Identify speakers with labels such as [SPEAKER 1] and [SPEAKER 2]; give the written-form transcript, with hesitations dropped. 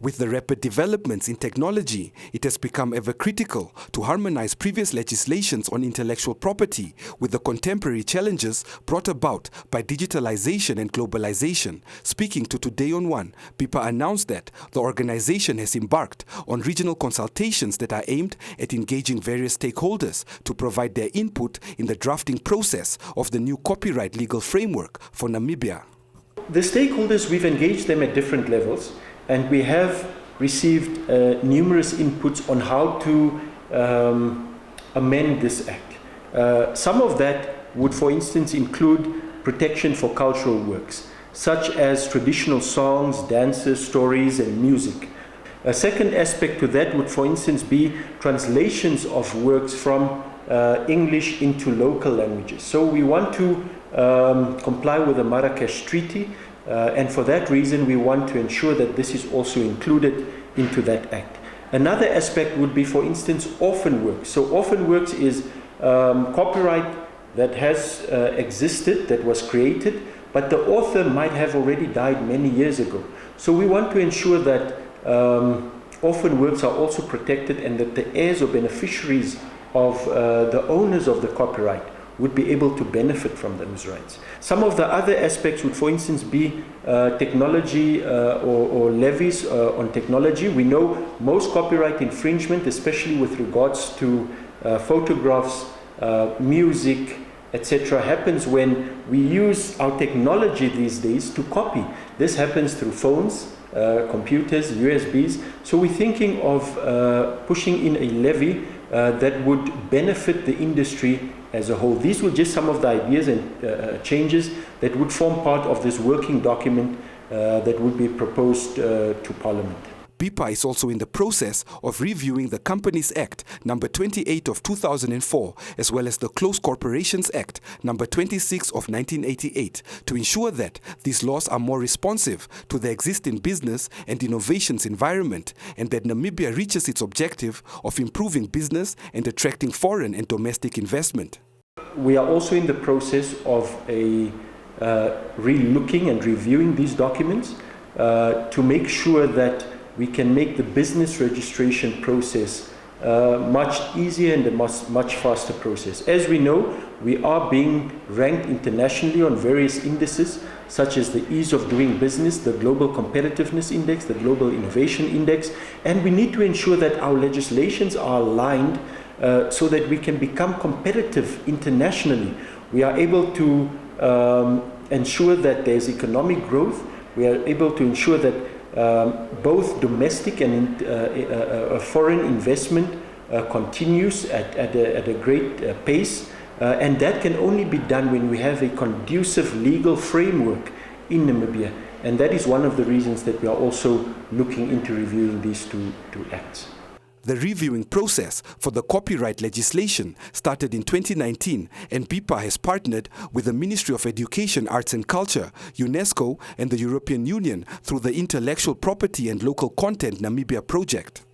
[SPEAKER 1] With the rapid developments in technology, it has become ever critical to harmonize previous legislations on intellectual property with the contemporary challenges brought about by digitalization and globalization. Speaking to Today on One, BIPA announced that the organization has embarked on regional consultations that are aimed at engaging various stakeholders to provide their input in the drafting process of the new copyright legal framework for Namibia.
[SPEAKER 2] The stakeholders, we've engaged them at different levels. And we have received numerous inputs on how to amend this act. Some of that would, for instance, include protection for cultural works, such as traditional songs, dances, stories, and music. A second aspect to that would, for instance, be translations of works from English into local languages. So we want to comply with the Marrakesh Treaty. And for that reason, we want to ensure that this is also included into that act. Another aspect would be, for instance, orphan works. So orphan works is copyright that has existed, that was created, but the author might have already died many years ago. So we want to ensure that orphan works are also protected and that the heirs or beneficiaries of the owners of the copyright would be able to benefit from those rights. Some of the other aspects would, for instance, be technology or levies on technology. We know most copyright infringement, especially with regards to photographs, music, etc., happens when we use our technology these days to copy. This happens through phones, computers, USBs. So we're thinking of pushing in a levy that would benefit the industry as a whole. These were just some of the ideas and changes that would form part of this working document that would be proposed to Parliament.
[SPEAKER 1] BIPA is also in the process of reviewing the Companies Act number 28 of 2004 as well as the Close Corporations Act number 26 of 1988 to ensure that these laws are more responsive to the existing business and innovations environment and that Namibia reaches its objective of improving business and attracting foreign and domestic investment.
[SPEAKER 2] We are also in the process of re-looking and reviewing these documents to make sure that we can make the business registration process much easier and a much faster process. As we know, we are being ranked internationally on various indices, such as the Ease of Doing Business, the Global Competitiveness Index, the Global Innovation Index, and we need to ensure that our legislations are aligned so that we can become competitive internationally. We are able to ensure that there's economic growth. We are able to ensure that both domestic and foreign investment continues at a great pace, and that can only be done when we have a conducive legal framework in Namibia, and that is one of the reasons that we are also looking into reviewing these two acts.
[SPEAKER 1] The reviewing process for the copyright legislation started in 2019 and BIPA has partnered with the Ministry of Education, Arts and Culture, UNESCO and the European Union through the Intellectual Property and Local Content Namibia project.